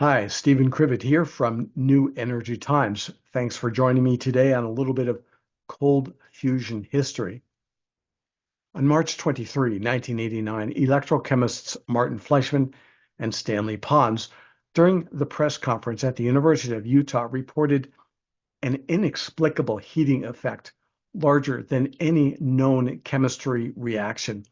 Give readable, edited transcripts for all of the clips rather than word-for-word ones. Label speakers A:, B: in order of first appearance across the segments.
A: Hi, Stephen Krivit here from New Energy Times. Thanks for joining me today on a little bit of cold fusion history. On March 23, 1989, electrochemists Martin Fleischmann and Stanley Pons, during the press conference at the University of Utah, reported an inexplicable heating effect larger than any known chemistry reaction.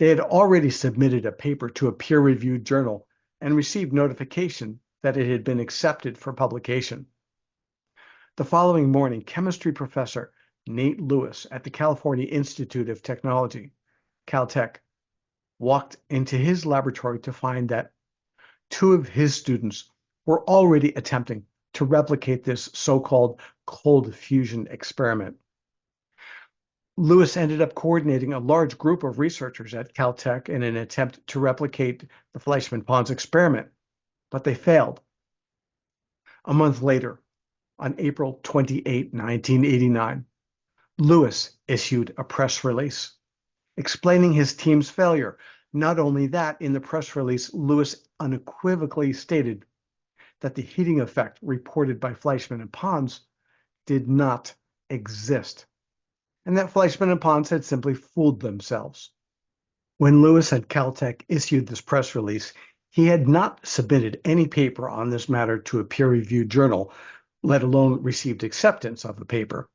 A: They had already submitted a paper to a peer-reviewed journal and received notification that it had been accepted for publication. The following morning, chemistry professor Nate Lewis at the California Institute of Technology, Caltech, walked into his laboratory to find that two of his students were already attempting to replicate this so-called cold fusion experiment. Lewis ended up coordinating a large group of researchers at Caltech in an attempt to replicate the Fleischmann-Pons experiment, but they failed. A month later, on April 28, 1989, Lewis issued a press release explaining his team's failure. Not only that, in the press release, Lewis unequivocally stated that the heating effect reported by Fleischmann and Pons did not exist, and that Fleischmann and Pons had simply fooled themselves. When Lewis at Caltech issued this press release, he had not submitted any paper on this matter to a peer-reviewed journal, let alone received acceptance of the paper,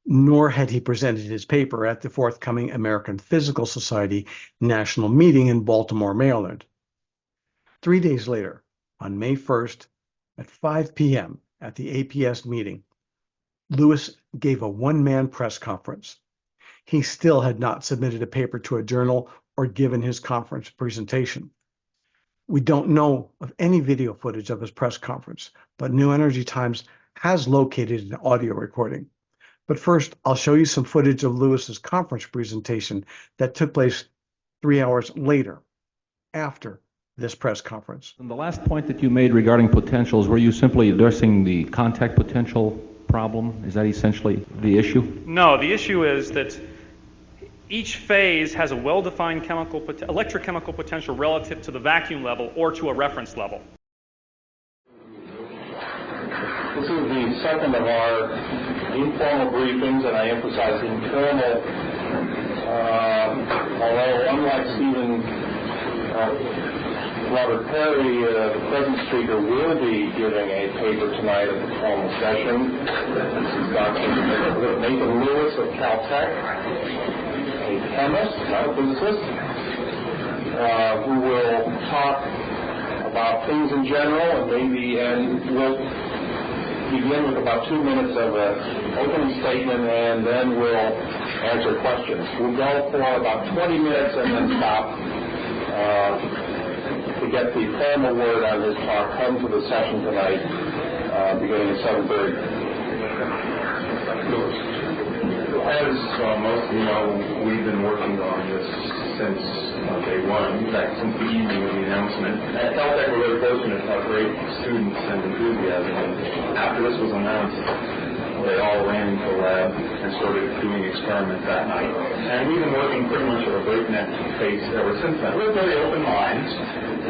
A: nor had he presented his paper at the forthcoming American Physical Society national meeting in Baltimore, Maryland. 3 days later, on May 1st, at 5 p.m. at the APS meeting, Lewis gave a one-man press conference. He still had not submitted a paper to a journal or given his conference presentation. We don't know of any video footage of his press conference, but New Energy Times has located an audio recording. But first, I'll show you some footage of Lewis's conference presentation that took place 3 hours later, after this press conference.
B: And the last point that you made regarding potentials, were you simply addressing the contact potential problem? Is that essentially the issue?
C: No, the issue is that each phase has a well-defined electrochemical potential relative to the vacuum level or to a reference level.
D: This is the second of our informal briefings, and I emphasize informal, although unlike Stephen Robert Perry, the present speaker will be giving a paper tonight at the formal session. This is Dr. Nathan Lewis of Caltech, a chemist, not a physicist, who will talk about things in general, and we'll begin with about 2 minutes of an opening statement, and then we'll answer questions. We'll go for about 20 minutes and then stop to get the formal word on his talk. Come to the session tonight, beginning at 7:30.
E: As most of you know, we've been working on this since day one, in fact, since the evening of the announcement. At Caltech, we're very fortunate to have great students and enthusiasm, and after this was announced, they all ran into the lab and started doing experiments that night. And we've been working pretty much at a breakneck pace ever since then. With very open minds,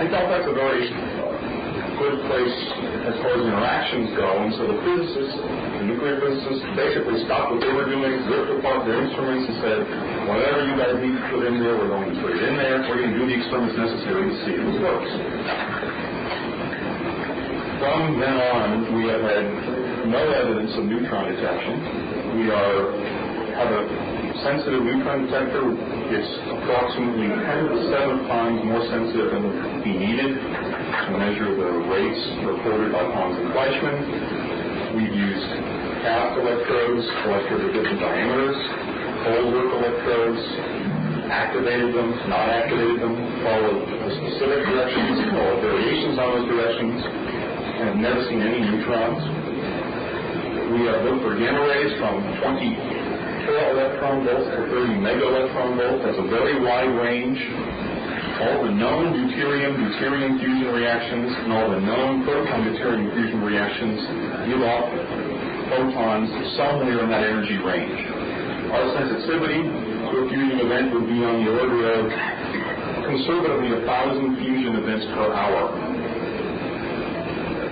E: and Caltech's a very good place as far as interactions go, and so the physicists, the nuclear physicists, basically stopped what they were doing, ripped apart their instruments and said, whatever you guys need to put in there, we're going to put it in there. We're going to do the experiments necessary to see if it works. From then on, we have had no evidence of neutron detection. We have a sensitive neutron detector. It's approximately 10 to the 7 times more sensitive than would be needed to measure the rates reported by Pons and Fleischmann. We've used cast electrodes of different diameters, cold work electrodes, activated them, not activated them, followed the specific directions, followed variations on those directions, and have never seen any neutrons. We have looked for gamma rays from 20 electron volts to 30 mega electron volts. That's a very wide range. All the known deuterium fusion reactions and all the known proton-deuterium fusion reactions give off photons somewhere in that energy range. Our sensitivity to a fusion event would be on the order of conservatively 1,000 fusion events per hour.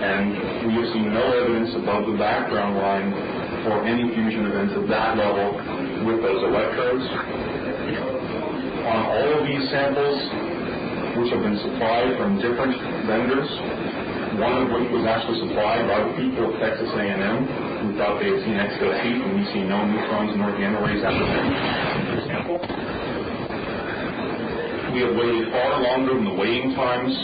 E: And we have seen no evidence above the background line for any fusion events at that level with those electrodes. On all of these samples, which have been supplied from different vendors, one of which was actually supplied by the people of Texas A&M who thought they had seen excess heat, and we see no neutrons nor gamma rays after the sample. We have waited far longer than the waiting times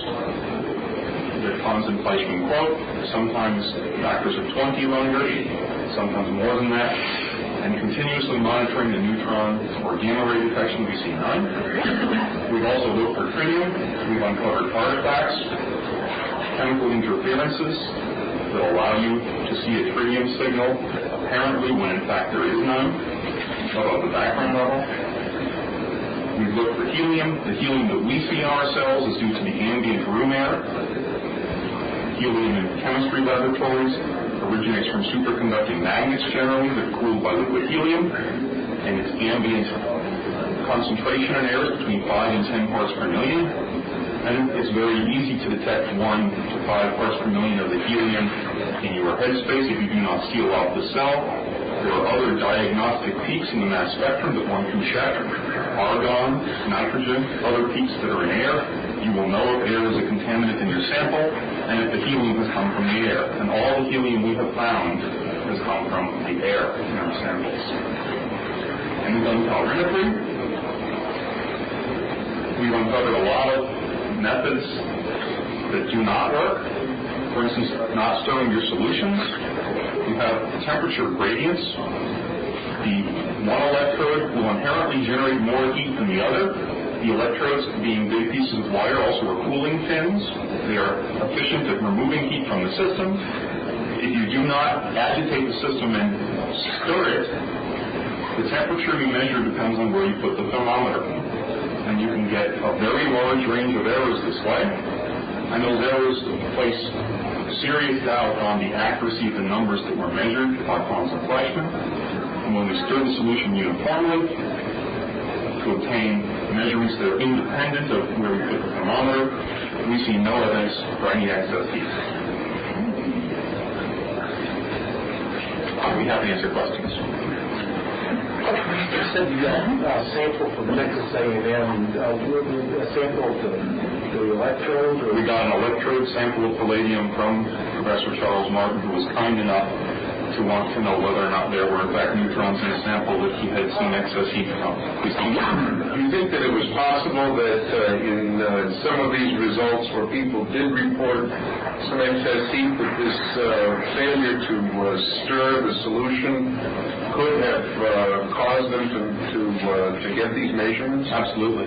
E: that Hans and Fleischmann quote, sometimes factors of 20 longer, sometimes more than that, and continuously monitoring the neutron or gamma ray detection, we see none. We've also looked for tritium. We've uncovered artifacts, chemical interferences that allow you to see a tritium signal, apparently when in fact there is none, above the background level. We've looked for helium. The helium that we see in our cells is due to the ambient room air. Helium in chemistry laboratories originates from superconducting magnets generally that are cooled by liquid helium, and its ambient concentration in air is between 5 and 10 parts per million. And it's very easy to detect 1 to 5 parts per million of the helium in your headspace if you do not seal off the cell. There are other diagnostic peaks in the mass spectrum that one can check. Argon, nitrogen, other peaks that are in air. You will know if air is a contaminant in your sample, and if the helium has come from the air. And all the helium we have found has come from the air in our samples. And we've done calorimetry. We've uncovered a lot of methods that do not work. For instance, not stirring your solutions. You have temperature gradients. The one electrode will inherently generate more heat than the other. The electrodes, being big pieces of wire, also are cooling fins. They are efficient at removing heat from the system. If you do not agitate the system and stir it, the temperature you measure depends on where you put the thermometer. And you can get a very large range of errors this way. And those errors place serious doubt on the accuracy of the numbers that were measured by Hans and Fleischmann. And when we stir the solution uniformly to obtain measurements that are independent of where we put the thermometer, we see no evidence for any excess heat. I'll be happy to answer questions.
F: You said you got a sample from Texas A&M. A sample of the electrode?
E: We got an electrode sample of palladium from Professor Charles Martin, who was kind enough to want to know whether or not there were in fact neutrons in the sample that he had seen excess heat from.
G: Do you think that it was possible that in some of these results where people did report some excess heat, that this failure to stir the solution could have caused them to get these measurements?
E: Absolutely.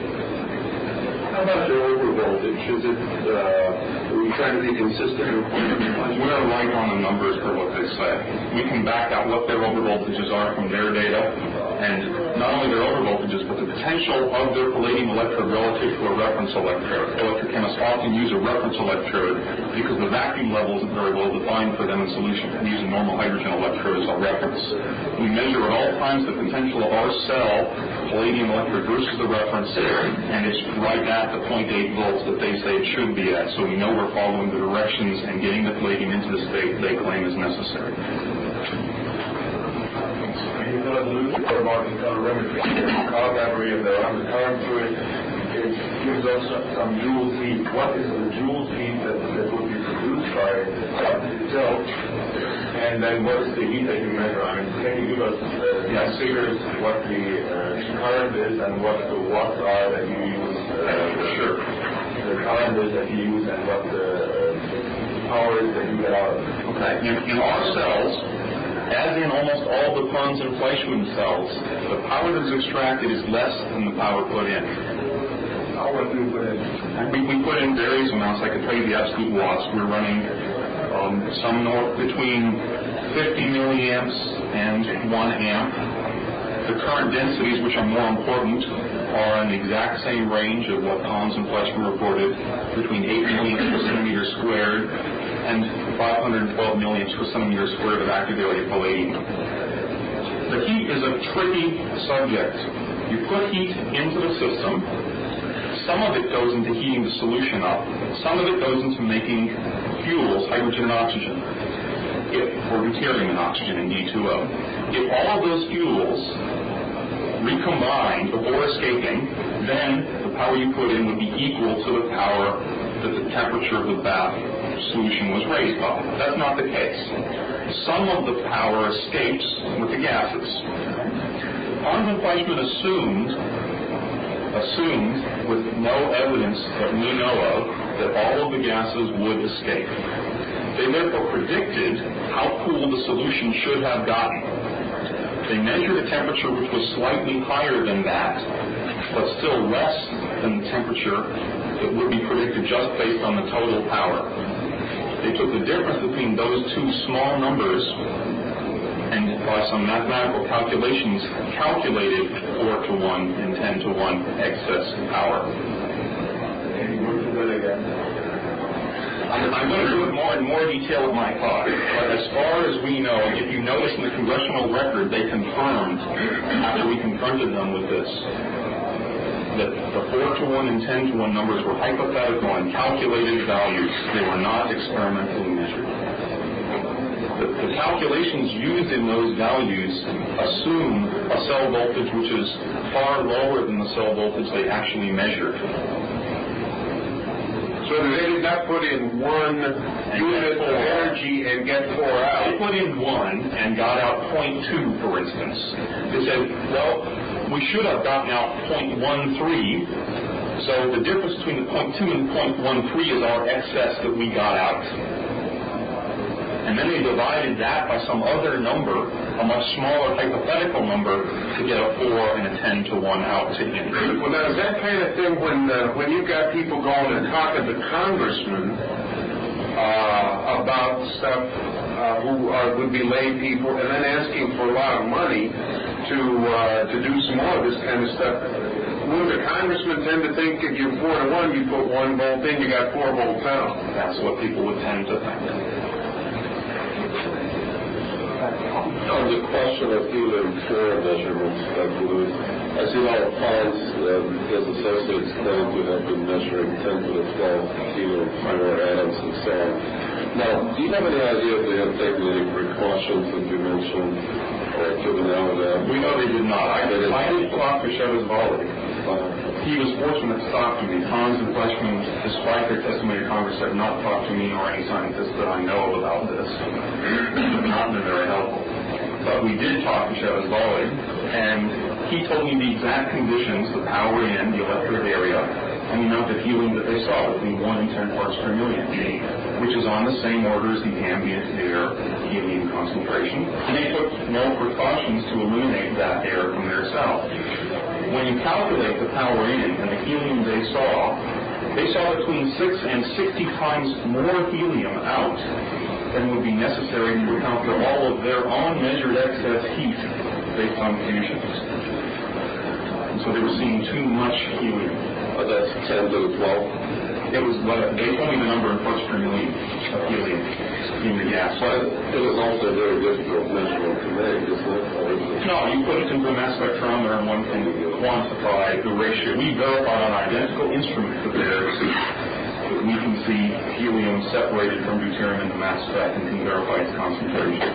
G: How about the overvoltage? Is it, are we trying to be consistent?
E: We're right on the numbers for what they say. We can back out what their overvoltages are from their data, and not only their overvoltages, but the potential of their palladium electrode relative to a reference electrode. Electrochemists often use a reference electrode because the vacuum level isn't very well defined for them in solution. We use a normal hydrogen electrode as a reference. We measure at all times the potential of our cell, palladium electrode versus the reference, and it's right at the 0.8 volts that they say it should be at. So we know we're following the directions and getting the palladium into the state they claim is necessary.
G: You know, the Lucifer marking calorimetry, car battery, and the undercurrent to it, it gives us some joule heat. What is the joule heat that would be produced by itself? And then what is the heat that you measure? I mean, can you give us figures what the current is and what the watts are that you use?
E: Sure.
G: The current is that you use and what the power is that you get out of it.
E: Okay. In our cells, as in almost all the Hans and Fleischmann cells, the power that is extracted is less than the power put in.
G: What do you put in?
E: We put in various amounts. I can tell you the absolute watts. We're running some between 50 milliamps and 1 amp. The current densities, which are more important, are in the exact same range of what Hans and Fleischmann reported, between 8 milliamps per centimeter squared and 512 milliamps per centimeter squared of activated palladium. The heat is a tricky subject. You put heat into the system, some of it goes into heating the solution up. Some of it goes into making fuels, hydrogen and oxygen, or deuterium and oxygen and D2O. If all of those fuels recombined before escaping, then the power you put in would be equal to the power that the temperature of the bath solution was raised by. That's not the case. Some of the power escapes with the gases. Hans and Fleischmann assumed with no evidence that we know of that all of the gases would escape. They therefore predicted how cool the solution should have gotten. They measured a temperature which was slightly higher than that, but still less than the temperature that would be predicted just based on the total power. They took the difference between those two small numbers and by some mathematical calculations calculated 4 to 1 and 10 to 1 excess power. I'm going to do it more in more detail with my talk, but as far as we know, if you notice in the congressional record, they confirmed, after we confronted them with this, that the 4 to 1 and 10 to 1 numbers were hypothetical and calculated values. They were not experimentally measured. The calculations used in those values assume a cell voltage which is far lower than the cell voltage they actually measured.
G: So they did not put in 1 unit of energy and get 4 out.
E: They put in 1 and got out 0.2, for instance. They said, well, we should have gotten out 0.13, so the difference between the 0.2 and 0.13 is our excess that we got out. And then they divided that by some other number, a much smaller hypothetical number, to get a 4 and a 10 to 1 out to in.
G: Well, now, is that kind of thing when you got people going and talking to congressmen about stuff who would be lay people and then asking for a lot of money to do some more of this kind of stuff, would the congressman tend to think if you're 4 to 1, you put 1 volt in, you got 4 volts out?
E: That's what people would tend to think.
H: On the question of helium 4 measurements, Dr. Lewis, I see a lot of funds his associates claim to have been measuring 10 to the 12 helium 4 atoms and so on. Now, do you have any idea if they have taken any precautions that you mentioned or given out of that?
E: We know they did not. I did talk to Chavez Volley. He was fortunate to talk to me. Hans and Fleischmann, despite their testimony to Congress, have not talked to me or any scientists that I know of about this. They've not been very helpful. But we did talk to Chavez Volley, and he told me the exact conditions, the power in, the electric area, and the amount of helium that they saw between 1 and 10 parts per million, which is on the same order as the ambient air helium concentration. And they took no precautions to eliminate that air from their cell. When you calculate the power in and the helium they saw between 6 and 60 times more helium out than would be necessary to account for all of their own measured excess heat based on fusions. And so they were seeing too much helium.
H: That's 10 to the 12?
E: It was, they told me the number in parts per million of helium in the gas.
H: But it was also very difficult measurement to make, isn't it?
E: No, you put it into a mass spectrometer and one can quantify the ratio. We verified on identical instruments of theirs that we can see helium separated from deuterium in the mass spec and can verify its concentration.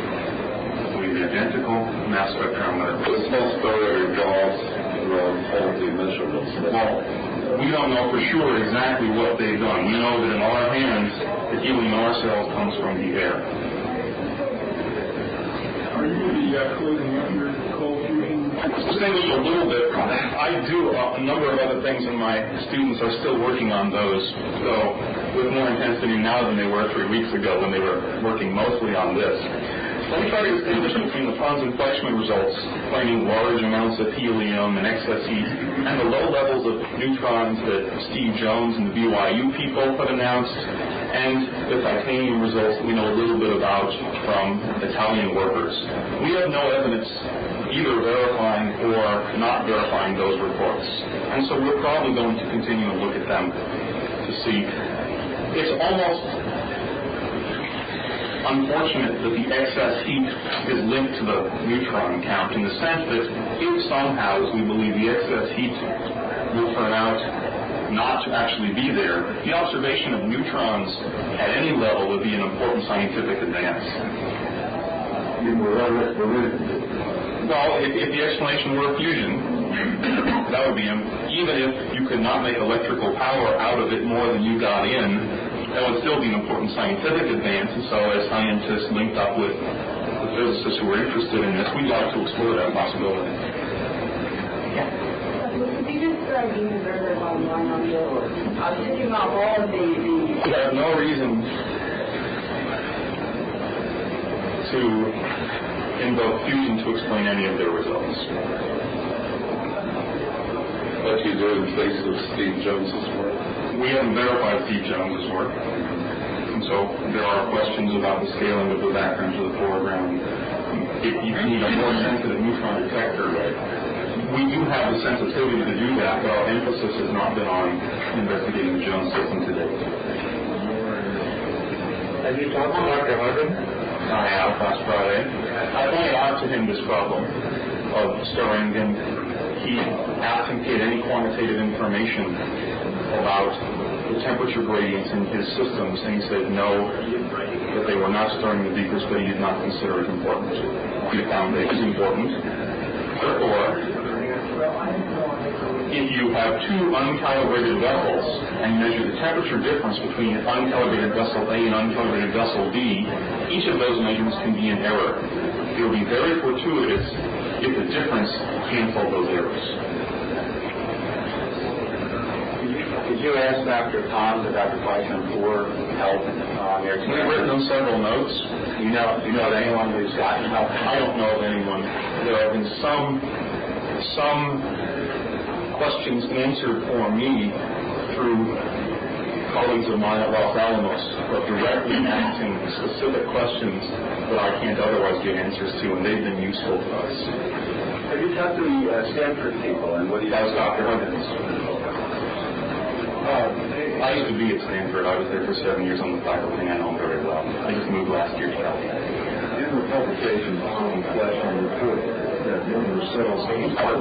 E: So we have the identical mass spectrometer.
H: This whole story revolves around faulty measurements.
E: Well, we don't know for sure exactly what they've done. We know that in our hands, the helium in our cells comes from the air.
G: Are you closing up your cold fusion?
E: Distinguish a little bit. I do a number of other things, and my students are still working on those. So, with more intensity now than they were 3 weeks ago when they were working mostly on this. Let me try to distinguish between the Franz and Fleischmann results, claiming large amounts of helium and excess heat, and the low levels of neutrons that Steve Jones and the BYU people have announced, and the titanium results that we know a little bit about from Italian workers. We have no evidence either verifying or not verifying those reports. And so we're probably going to continue to look at them to see. It's almost unfortunate that the excess heat is linked to the neutron count in the sense that if somehow, as we believe, the excess heat will turn out not to actually be there, the observation of neutrons at any level would be an important scientific advance. Well, if the explanation were fusion, that would be, even if you could not make electrical power out of it more than you got in, that would still be an important scientific advance. And so as scientists linked up with the physicists who were interested in this, we'd like to explore that possibility.
I: Could you just give me the very bottom line on this? I was thinking about all of the...
E: We have no reason to invoke fusion to explain any of their results.
H: What you do in the face of Steve Jones's work?
E: We haven't verified Steve Jones's work, and so there are questions about the scaling of the background to the foreground. If you need a more sensitive neutron detector, we do have the sensitivity to do that, but our emphasis has not been on investigating the Jones system today.
F: Have you talked to Dr. Harding?
E: I have last Friday. I pointed out to him this problem of stirring, and he asked him to get any quantitative information about the temperature gradients in his systems, and he said no, that they were not stirring the beakers, but he did not consider it important. He found that it was important. Therefore, if you have two uncalibrated vessels and measure the temperature difference between uncalibrated vessel A and uncalibrated vessel B, each of those measurements can be an error. It will be very fortuitous if the difference cancels those errors.
F: Did you ask Dr. Pons or Dr. Fleischman for help on their experiment?
E: We've written them several notes.
F: You know of anyone who's gotten help?
E: I don't know of anyone. There have been some questions answered for me through colleagues of mine at Los Alamos, but directly asking specific questions that I can't otherwise get answers to, and they've been useful to us.
F: Have you talked to the Stanford people, and what do you...
E: That was Dr. Huggins. I used to be at Stanford. I was there for 7 years on the faculty, and I know him very well. I just moved last year to California.
G: In the publication, Tom Fleischman reported that one of the cells came apart.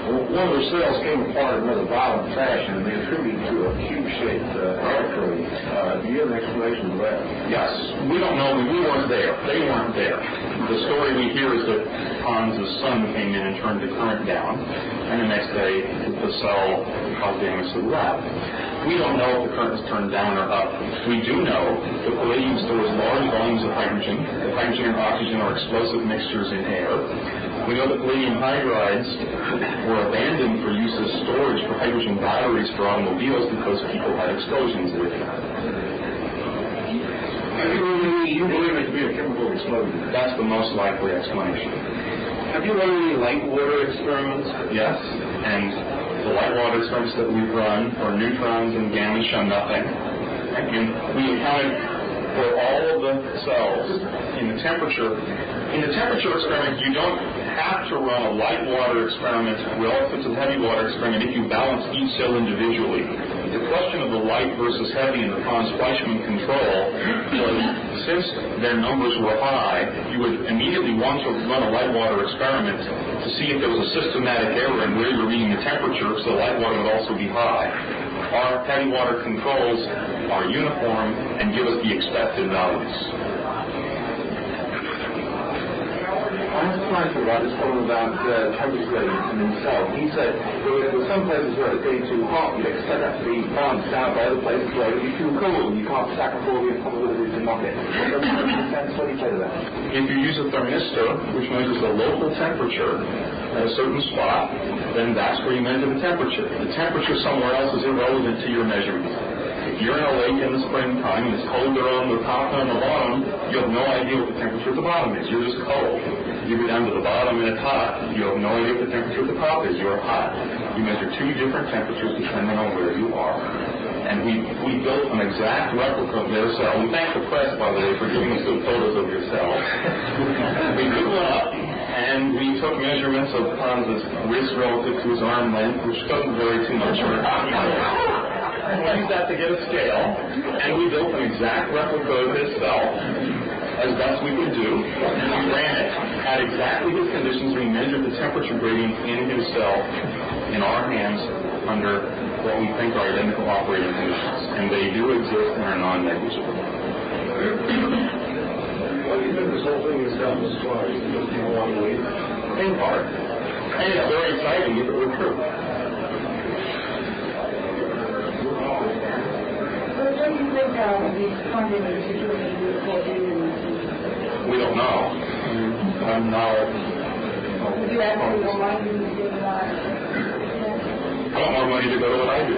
G: One of the cells came apart in a violent fashion, and they attributed to a cube-shaped electrode. Do you have an explanation for that?
E: Yes. We don't know. We weren't there. They weren't there. The story we hear is that Hans' son came in and turned the current down, and the next day the cell caused damage to the lab. We don't know if the current is turned down or up. We do know that palladium stores large volumes of hydrogen. The hydrogen and oxygen are explosive mixtures in air. We know that palladium hydrides were abandoned for use as storage for hydrogen batteries for automobiles because people had explosions with them.
G: You believe it to be a chemical explosion?
E: That's the most likely explanation.
F: Have you run any light water experiments?
E: Yes, and the light water experiments that we've run for neutrons and gamma show nothing. And we accounted for all of the cells in the temperature. In the temperature experiment, you don't have to run a light water experiment relative to the heavy water experiment if you balance each cell individually. The question of the light versus heavy in the Pons-Fleischmann control was, since their numbers were high, you would immediately want to run a light water experiment to see if there was a systematic error in where you're reading the temperature, so the light water would also be high. Our heavy water controls are uniform and give us the expected values.
F: I was trying to write this one about temperature gradients in himself. He said there were some places where it's getting too hot, you'd expect that to be balanced out by other places where it would be too cool, and you can't stack up all the probabilities to knock it. Does that make sense? What do you say to that?
E: If you use a thermistor, which measures the local temperature at a certain spot, then that's where you measure the temperature. The temperature somewhere else is irrelevant to your measurement. If you're in a lake in the springtime and it's colder on the top than on the bottom, you have no idea what the temperature at the bottom is. You're just cold. If you go down to the bottom and it's hot, you have no idea what the temperature at the top is. You're hot. You measure two different temperatures depending on where you are. And we built an exact replica of their cell. We thank the press, by the way, for giving us good photos of your cell. We blew one up, and we took measurements of Hans's wrist relative to his arm length, which doesn't vary too much. We used that to get a scale, and we built an exact replica of his cell as best we could do. And we ran it at exactly his conditions. We measured the temperature gradient in his cell in our hands under what we think are identical operating conditions, and they do exist and are non-negligible.
G: What do you think this whole thing is down this far? Because people want to leave?
E: In part. And it's very exciting if it were true.
I: What do you think these funding institutions will do?
E: We don't know. I'm now.
I: Would you actually go on to do that?
E: I want more money to go to what I do.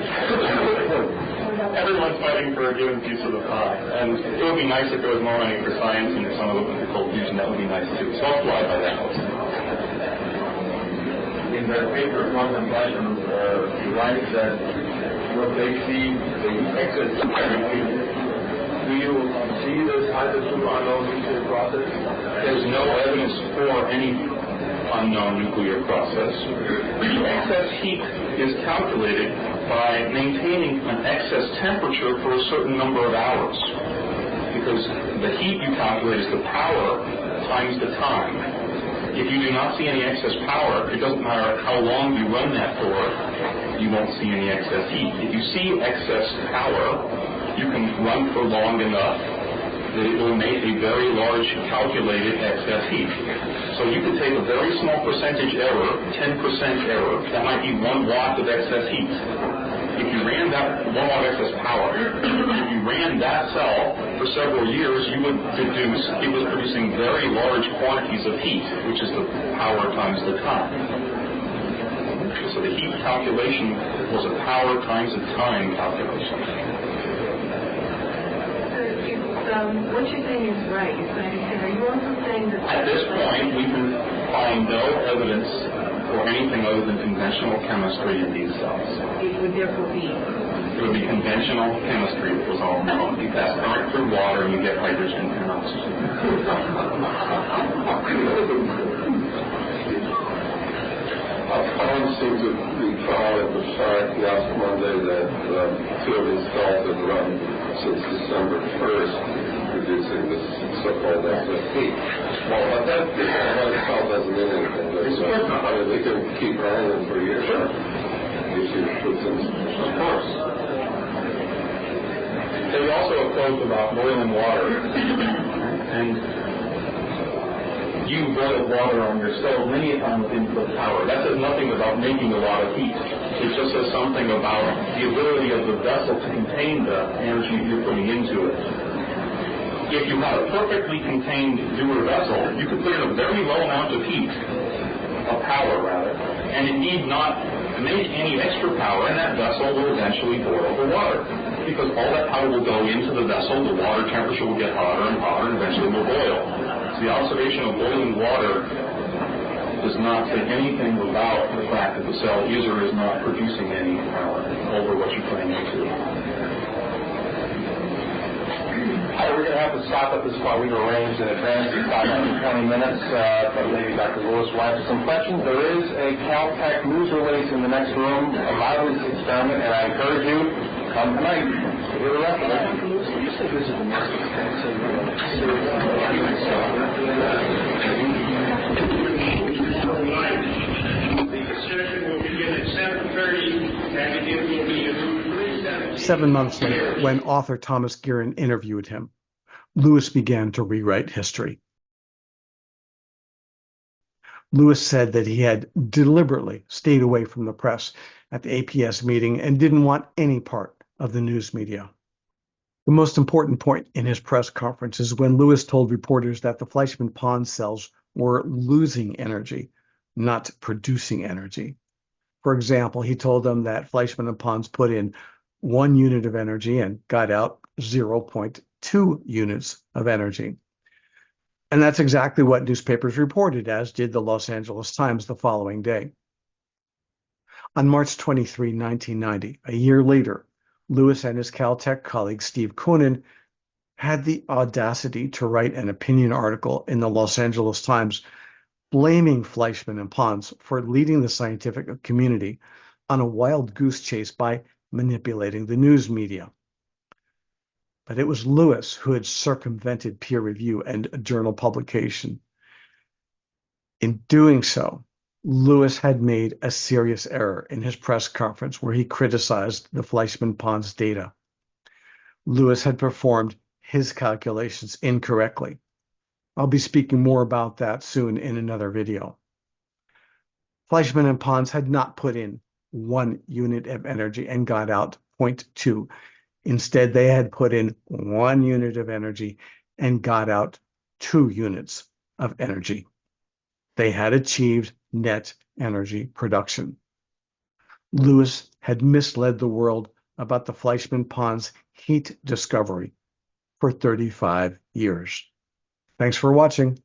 E: Everyone's fighting for a given piece of the pie. And it would be nice if there was more money for science and some of it went to cold fusion. That would be nice too. So I'll fly by that.
G: In that paper, quantum Fleischman writes that what they see, the excess energy. Do you see this either through unknown nuclear process?
E: There's no evidence for any unknown nuclear process. Excess heat is calculated by maintaining an excess temperature for a certain number of hours. Because the heat you calculate is the power times the time. If you do not see any excess power, it doesn't matter how long you run that for, you won't see any excess heat. If you see excess power, you can run for long enough that it will make a very large calculated excess heat. So you could take a very small percentage error, 10% error, that might be 1 watt of excess heat. If you ran that 1 watt excess power, if you ran that cell for several years, you would deduce it was producing very large quantities of heat, which is the power times the time. So the heat calculation was a power times the time calculation.
I: What you're saying is right. Are you also saying that...
E: At this point, we can find no evidence for anything other than conventional chemistry in these cells.
I: It would therefore be...
E: It would be conventional chemistry, which was all known. You pass current through water and you get hydrogen and oxygen.
H: Hans seems to be proud of the fact last Monday that 2 of his cells have run since December 1st, producing this so-called excess heat. Well, but that cell doesn't mean anything. They can keep running them for years. Sure. If you put them, of course.
E: There's also a quote about boiling water. And you boil water on your stove many times with input power. That says nothing about making a lot of heat. It just says something about the ability of the vessel to contain the energy you're putting into it. If you had a perfectly contained Dewar vessel, you could put in a very low amount of heat, of power rather, and it need not make any extra power, and that vessel will eventually boil the water. Because all that power will go into the vessel, the water temperature will get hotter and hotter, and eventually will boil. So the observation of boiling water does not say anything about the fact that the cell is or is not producing any power over what you're putting into it.
F: We're going to have to stop at this point. We've arranged in advance about 20 minutes, but maybe Dr. Lewis will answer some questions. There is a Caltech news release in the next room about this experiment, and I encourage you to come tonight to hear the rest of it. You said this is the most expensive
G: The session will begin at 7:30, and it will be at
A: 7 months later, when author Thomas Guerin interviewed him, Lewis began to rewrite history. Lewis said that he had deliberately stayed away from the press at the APS meeting and didn't want any part of the news media. The most important point in his press conference is when Lewis told reporters that the Fleischmann-Pons cells were losing energy, not producing energy. For example, he told them that Fleischmann and Pons put in 1 unit of energy and got out 0.2 units of energy. And that's exactly what newspapers reported, as did the Los Angeles Times the following day. On March 23, 1990, a year later, Lewis and his Caltech colleague Steve Koonin had the audacity to write an opinion article in the Los Angeles Times blaming Fleischmann and Pons for leading the scientific community on a wild goose chase by manipulating the news media. But it was Lewis who had circumvented peer review and journal publication. In doing so, Lewis had made a serious error in his press conference where he criticized the Fleischmann-Pons data. Lewis had performed his calculations incorrectly. I'll be speaking more about that soon in another video. Fleischmann and Pons had not put in 1 unit of energy and got out 0.2. Instead, they had put in 1 unit of energy and got out 2 units of energy. They had achieved net energy production. Lewis had misled the world about the Fleischmann-Pons heat discovery for 35 years. Thanks for watching.